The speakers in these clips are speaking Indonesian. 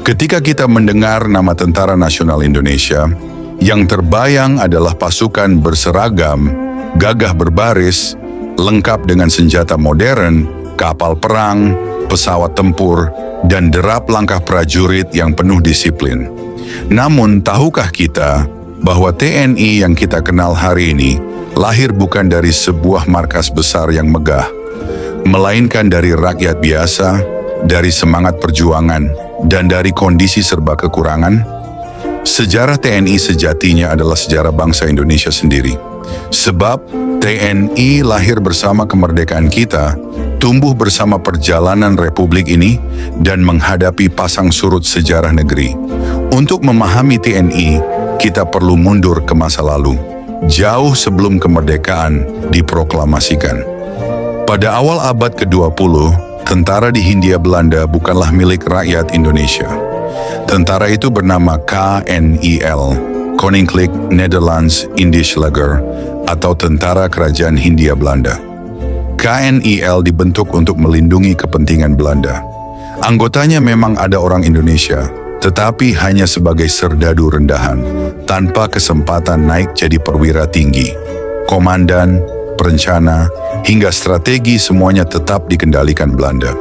Ketika kita mendengar nama Tentara Nasional Indonesia, yang terbayang adalah pasukan berseragam, gagah berbaris, lengkap dengan senjata modern, kapal perang, pesawat tempur, dan derap langkah prajurit yang penuh disiplin. Namun, tahukah kita bahwa TNI yang kita kenal hari ini lahir bukan dari sebuah markas besar yang megah, melainkan dari rakyat biasa, dari semangat perjuangan, dan dari kondisi serba kekurangan? Sejarah TNI sejatinya adalah sejarah bangsa Indonesia sendiri. Sebab TNI lahir bersama kemerdekaan kita, tumbuh bersama perjalanan republik ini, dan menghadapi pasang surut sejarah negeri. Untuk memahami TNI, kita perlu mundur ke masa lalu, jauh sebelum kemerdekaan diproklamasikan. Pada awal abad ke-20, tentara di Hindia Belanda bukanlah milik rakyat Indonesia. Tentara itu bernama KNIL, Koninklijk Nederlands Indisch Leger, atau Tentara Kerajaan Hindia Belanda. KNIL dibentuk untuk melindungi kepentingan Belanda. Anggotanya memang ada orang Indonesia, tetapi hanya sebagai serdadu rendahan, tanpa kesempatan naik jadi perwira tinggi. Komandan, perencana, hingga strategi semuanya tetap dikendalikan Belanda.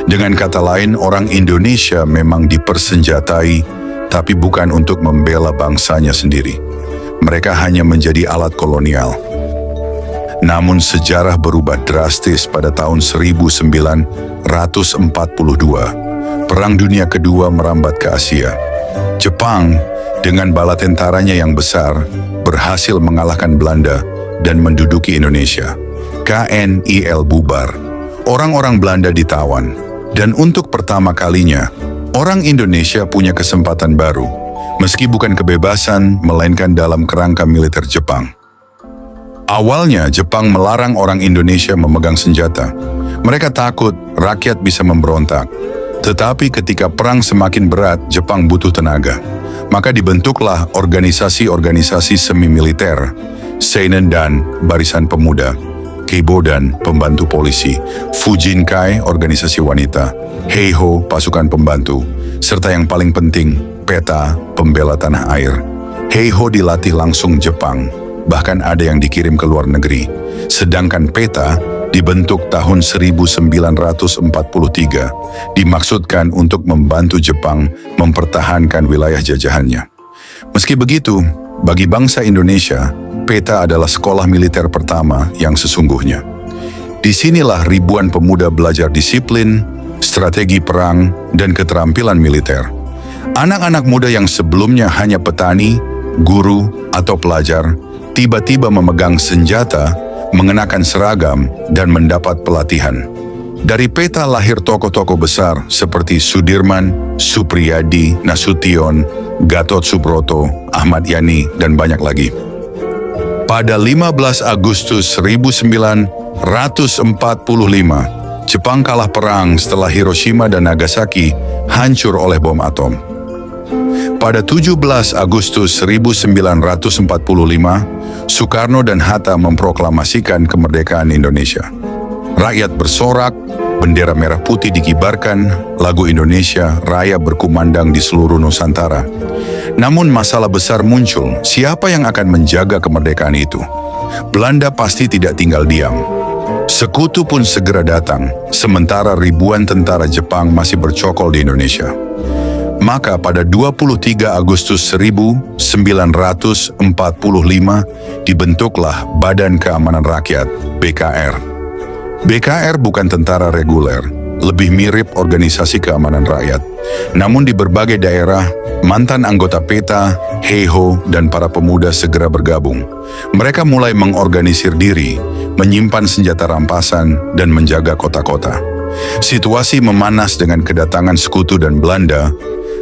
Dengan kata lain, orang Indonesia memang dipersenjatai, tapi bukan untuk membela bangsanya sendiri. Mereka hanya menjadi alat kolonial. Namun sejarah berubah drastis pada tahun 1942. Perang Dunia Kedua merambat ke Asia. Jepang, dengan bala tentaranya yang besar, berhasil mengalahkan Belanda dan menduduki Indonesia. KNIL bubar. Orang-orang Belanda ditawan. Dan untuk pertama kalinya, orang Indonesia punya kesempatan baru, meski bukan kebebasan, melainkan dalam kerangka militer Jepang. Awalnya, Jepang melarang orang Indonesia memegang senjata. Mereka takut rakyat bisa memberontak. Tetapi ketika perang semakin berat, Jepang butuh tenaga. Maka dibentuklah organisasi-organisasi semi-militer, Seinen dan Barisan Pemuda, Keibo dan Pembantu Polisi, Fujinkai, organisasi wanita, Heiho, pasukan pembantu, serta yang paling penting, PETA, pembela tanah air. Heiho dilatih langsung Jepang, bahkan ada yang dikirim ke luar negeri. Sedangkan PETA dibentuk tahun 1943, dimaksudkan untuk membantu Jepang mempertahankan wilayah jajahannya. Meski begitu, bagi bangsa Indonesia, PETA adalah sekolah militer pertama yang sesungguhnya. Disinilah ribuan pemuda belajar disiplin, strategi perang, dan keterampilan militer. Anak-anak muda yang sebelumnya hanya petani, guru, atau pelajar, tiba-tiba memegang senjata, mengenakan seragam, dan mendapat pelatihan. Dari PETA lahir tokoh-tokoh besar seperti Sudirman, Supriyadi, Nasution, Gatot Subroto, Ahmad Yani, dan banyak lagi. Pada 15 Agustus 1945, Jepang kalah perang setelah Hiroshima dan Nagasaki hancur oleh bom atom. Pada 17 Agustus 1945, Soekarno dan Hatta memproklamasikan kemerdekaan Indonesia. Rakyat bersorak, bendera merah putih dikibarkan, lagu Indonesia Raya berkumandang di seluruh Nusantara. Namun masalah besar muncul, siapa yang akan menjaga kemerdekaan itu? Belanda pasti tidak tinggal diam. Sekutu pun segera datang, sementara ribuan tentara Jepang masih bercokol di Indonesia. Maka pada 23 Agustus 1945 dibentuklah Badan Keamanan Rakyat, BKR. BKR bukan tentara reguler, lebih mirip organisasi keamanan rakyat. Namun di berbagai daerah, mantan anggota PETA, Heiho, dan para pemuda segera bergabung. Mereka mulai mengorganisir diri, menyimpan senjata rampasan, dan menjaga kota-kota. Situasi memanas dengan kedatangan sekutu dan Belanda.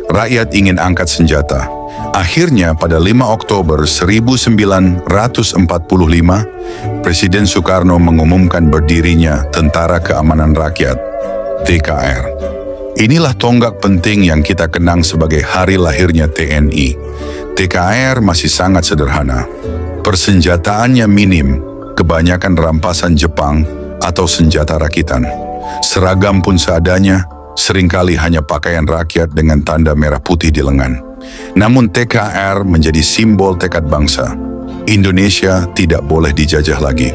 Rakyat ingin angkat senjata. Akhirnya pada 5 Oktober 1945, Presiden Soekarno mengumumkan berdirinya Tentara Keamanan Rakyat, TKR. Inilah tonggak penting yang kita kenang sebagai hari lahirnya TNI. TKR masih sangat sederhana. Persenjataannya minim, kebanyakan rampasan Jepang atau senjata rakitan. Seragam pun seadanya, seringkali hanya pakaian rakyat dengan tanda merah putih di lengan. Namun TKR menjadi simbol tekad bangsa. Indonesia tidak boleh dijajah lagi.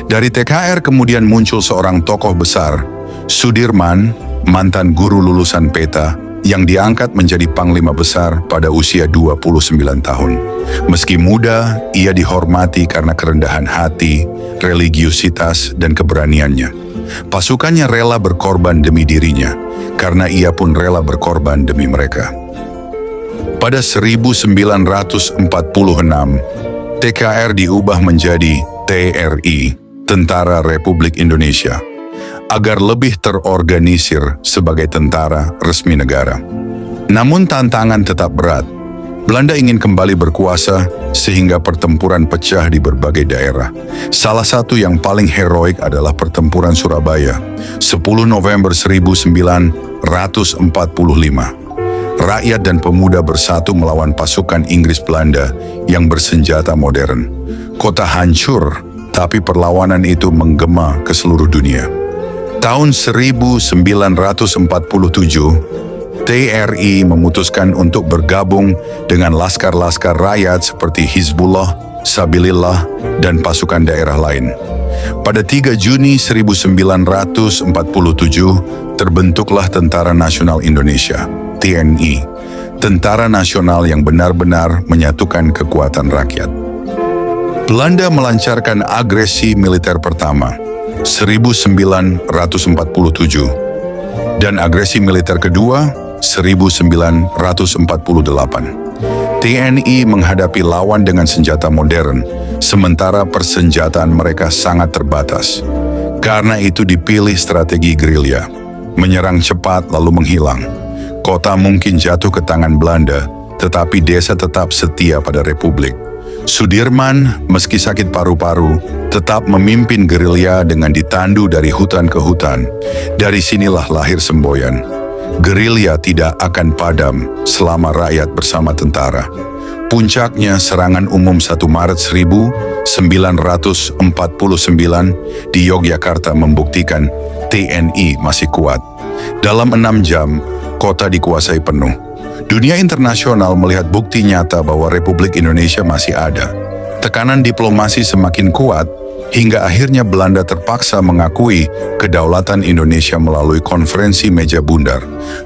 Dari TKR kemudian muncul seorang tokoh besar, Sudirman, mantan guru lulusan PETA, yang diangkat menjadi Panglima Besar pada usia 29 tahun. Meski muda, ia dihormati karena kerendahan hati, religiusitas, dan keberaniannya. Pasukannya rela berkorban demi dirinya, karena ia pun rela berkorban demi mereka. Pada 1946, TKR diubah menjadi TRI, Tentara Republik Indonesia, agar lebih terorganisir sebagai tentara resmi negara. Namun tantangan tetap berat. Belanda ingin kembali berkuasa sehingga pertempuran pecah di berbagai daerah. Salah satu yang paling heroik adalah pertempuran Surabaya, 10 November 1945. Rakyat dan pemuda bersatu melawan pasukan Inggris Belanda yang bersenjata modern. Kota hancur, tapi perlawanan itu menggema ke seluruh dunia. Tahun 1947, TRI memutuskan untuk bergabung dengan laskar-laskar rakyat seperti Hizbullah, Sabilillah, dan pasukan daerah lain. Pada 3 Juni 1947, terbentuklah Tentara Nasional Indonesia, TNI, tentara nasional yang benar-benar menyatukan kekuatan rakyat. Belanda melancarkan agresi militer pertama, 1947, dan agresi militer kedua 1948. TNI menghadapi lawan dengan senjata modern, sementara persenjataan mereka sangat terbatas. Karena itu dipilih strategi gerilya, menyerang cepat lalu menghilang. Kota mungkin jatuh ke tangan Belanda, tetapi desa tetap setia pada Republik. Sudirman, meski sakit paru-paru, tetap memimpin gerilya dengan ditandu dari hutan ke hutan. Dari sinilah lahir semboyan. Gerilya tidak akan padam selama rakyat bersama tentara. Puncaknya serangan umum 1 Maret 1949 di Yogyakarta membuktikan TNI masih kuat. Dalam 6 jam, kota dikuasai penuh. Dunia internasional melihat bukti nyata bahwa Republik Indonesia masih ada. Tekanan diplomasi semakin kuat hingga akhirnya Belanda terpaksa mengakui kedaulatan Indonesia melalui Konferensi Meja Bundar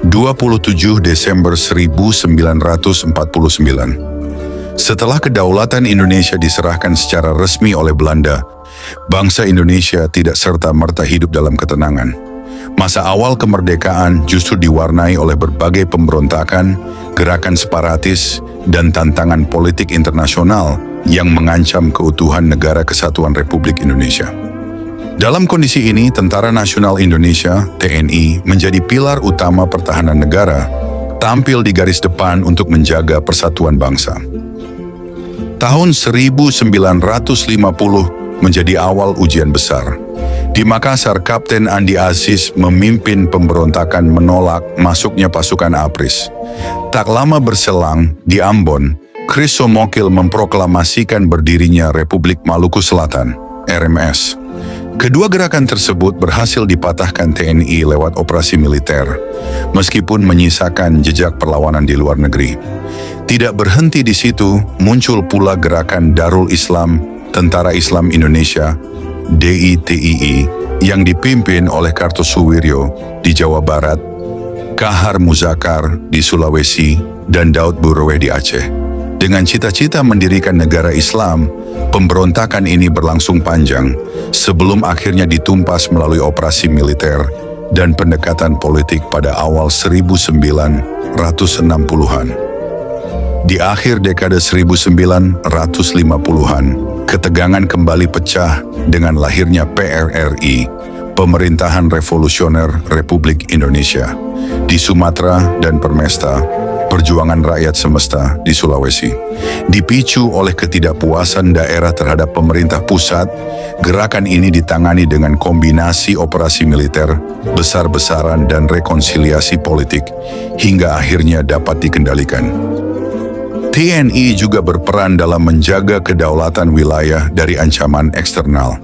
27 Desember 1949. Setelah kedaulatan Indonesia diserahkan secara resmi oleh Belanda, bangsa Indonesia tidak serta-merta hidup dalam ketenangan. Masa awal kemerdekaan justru diwarnai oleh berbagai pemberontakan, gerakan separatis, dan tantangan politik internasional yang mengancam keutuhan Negara Kesatuan Republik Indonesia. Dalam kondisi ini, Tentara Nasional Indonesia, TNI, menjadi pilar utama pertahanan negara, tampil di garis depan untuk menjaga persatuan bangsa. Tahun 1950 menjadi awal ujian besar. Di Makassar, Kapten Andi Aziz memimpin pemberontakan menolak masuknya pasukan APRIS. Tak lama berselang, di Ambon, Chris Somokil memproklamasikan berdirinya Republik Maluku Selatan, RMS. Kedua gerakan tersebut berhasil dipatahkan TNI lewat operasi militer, meskipun menyisakan jejak perlawanan di luar negeri. Tidak berhenti di situ, muncul pula gerakan Darul Islam, Tentara Islam Indonesia, DITII, yang dipimpin oleh Kartosuwiryo di Jawa Barat, Kahar Muzakar di Sulawesi, dan Daud Burweh di Aceh. Dengan cita-cita mendirikan negara Islam, pemberontakan ini berlangsung panjang sebelum akhirnya ditumpas melalui operasi militer dan pendekatan politik pada awal 1960-an. Di akhir dekade 1950-an, ketegangan kembali pecah dengan lahirnya PRRI, Pemerintahan Revolusioner Republik Indonesia, di Sumatera dan Permesta, Perjuangan Rakyat Semesta di Sulawesi. Dipicu oleh ketidakpuasan daerah terhadap pemerintah pusat, gerakan ini ditangani dengan kombinasi operasi militer, besar-besaran dan rekonsiliasi politik, hingga akhirnya dapat dikendalikan. TNI juga berperan dalam menjaga kedaulatan wilayah dari ancaman eksternal.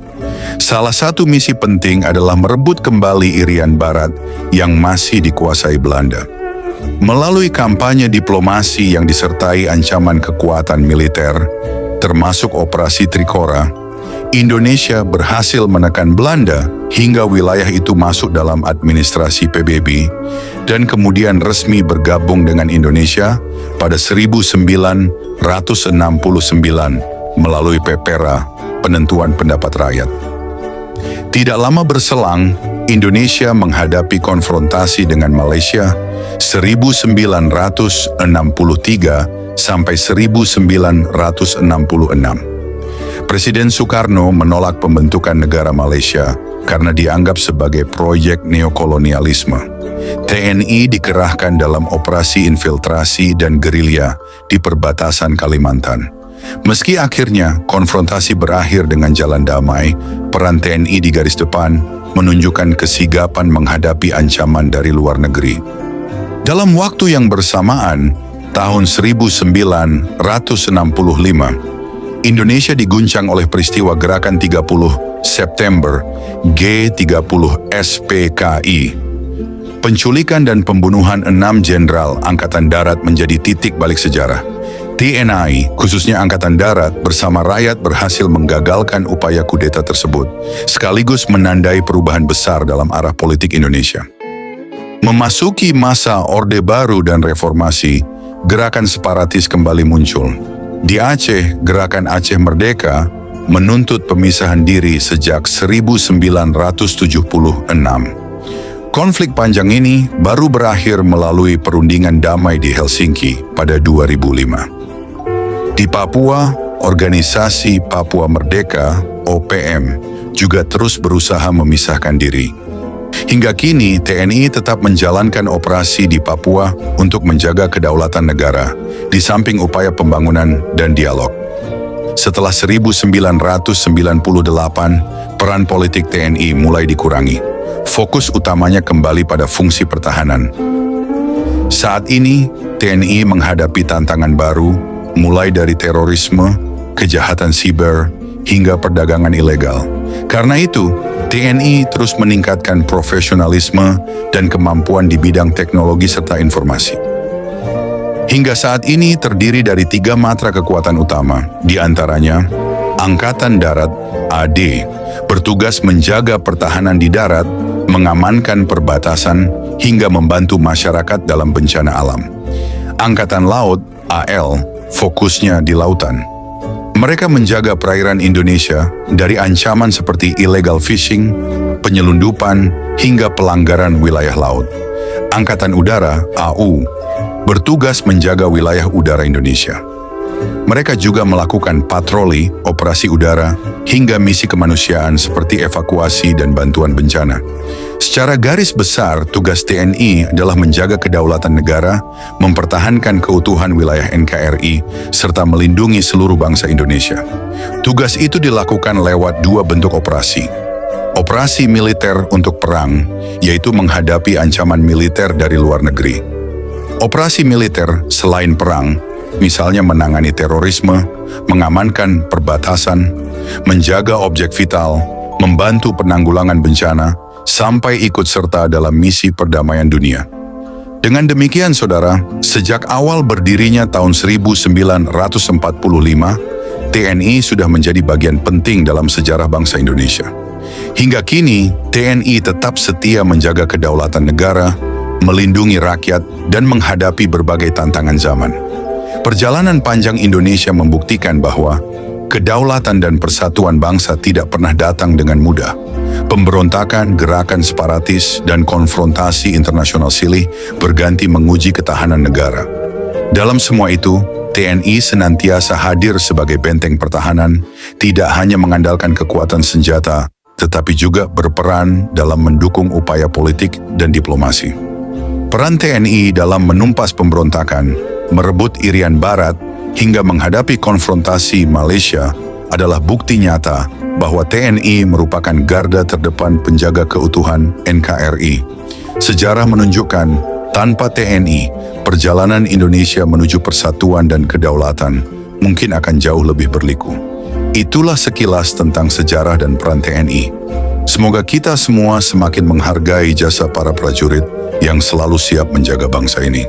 Salah satu misi penting adalah merebut kembali Irian Barat yang masih dikuasai Belanda. Melalui kampanye diplomasi yang disertai ancaman kekuatan militer, termasuk Operasi Trikora, Indonesia berhasil menekan Belanda hingga wilayah itu masuk dalam administrasi PBB dan kemudian resmi bergabung dengan Indonesia pada 1969 melalui PEPERA, Penentuan Pendapat Rakyat. Tidak lama berselang, Indonesia menghadapi konfrontasi dengan Malaysia 1963 sampai 1966. Presiden Soekarno menolak pembentukan negara Malaysia karena dianggap sebagai proyek neokolonialisme. TNI dikerahkan dalam operasi infiltrasi dan gerilya di perbatasan Kalimantan. Meski akhirnya konfrontasi berakhir dengan jalan damai, peran TNI di garis depan menunjukkan kesigapan menghadapi ancaman dari luar negeri. Dalam waktu yang bersamaan, tahun 1965, Indonesia diguncang oleh peristiwa Gerakan 30 September G30 SPKI. Penculikan dan pembunuhan 6 jenderal Angkatan Darat menjadi titik balik sejarah. TNI, khususnya Angkatan Darat, bersama rakyat berhasil menggagalkan upaya kudeta tersebut, sekaligus menandai perubahan besar dalam arah politik Indonesia. Memasuki masa Orde Baru dan Reformasi, gerakan separatis kembali muncul. Di Aceh, gerakan Aceh Merdeka menuntut pemisahan diri sejak 1976. Konflik panjang ini baru berakhir melalui perundingan damai di Helsinki pada 2005. Di Papua, organisasi Papua Merdeka (OPM) juga terus berusaha memisahkan diri. Hingga kini, TNI tetap menjalankan operasi di Papua untuk menjaga kedaulatan negara, di samping upaya pembangunan dan dialog. Setelah 1998, peran politik TNI mulai dikurangi. Fokus utamanya kembali pada fungsi pertahanan. Saat ini, TNI menghadapi tantangan baru, mulai dari terorisme, kejahatan siber, hingga perdagangan ilegal. Karena itu, TNI terus meningkatkan profesionalisme dan kemampuan di bidang teknologi serta informasi. Hingga saat ini terdiri dari 3 matra kekuatan utama, di antaranya Angkatan Darat AD, bertugas menjaga pertahanan di darat, mengamankan perbatasan, hingga membantu masyarakat dalam bencana alam. Angkatan Laut AL, fokusnya di lautan. Mereka menjaga perairan Indonesia dari ancaman seperti illegal fishing, penyelundupan, hingga pelanggaran wilayah laut. Angkatan Udara AU bertugas menjaga wilayah udara Indonesia. Mereka juga melakukan patroli, operasi udara, hingga misi kemanusiaan seperti evakuasi dan bantuan bencana. Secara garis besar, tugas TNI adalah menjaga kedaulatan negara, mempertahankan keutuhan wilayah NKRI, serta melindungi seluruh bangsa Indonesia. Tugas itu dilakukan lewat 2 bentuk operasi. Operasi militer untuk perang, yaitu menghadapi ancaman militer dari luar negeri. Operasi militer selain perang, misalnya menangani terorisme, mengamankan perbatasan, menjaga objek vital, membantu penanggulangan bencana, sampai ikut serta dalam misi perdamaian dunia. Dengan demikian, saudara, sejak awal berdirinya tahun 1945, TNI sudah menjadi bagian penting dalam sejarah bangsa Indonesia. Hingga kini, TNI tetap setia menjaga kedaulatan negara, melindungi rakyat, dan menghadapi berbagai tantangan zaman. Perjalanan panjang Indonesia membuktikan bahwa kedaulatan dan persatuan bangsa tidak pernah datang dengan mudah. Pemberontakan, gerakan separatis, dan konfrontasi internasional silih berganti menguji ketahanan negara. Dalam semua itu, TNI senantiasa hadir sebagai benteng pertahanan, tidak hanya mengandalkan kekuatan senjata, tetapi juga berperan dalam mendukung upaya politik dan diplomasi. Peran TNI dalam menumpas pemberontakan, merebut Irian Barat, hingga menghadapi konfrontasi Malaysia adalah bukti nyata bahwa TNI merupakan garda terdepan penjaga keutuhan NKRI. Sejarah menunjukkan, tanpa TNI, perjalanan Indonesia menuju persatuan dan kedaulatan mungkin akan jauh lebih berliku. Itulah sekilas tentang sejarah dan peran TNI. Semoga kita semua semakin menghargai jasa para prajurit yang selalu siap menjaga bangsa ini.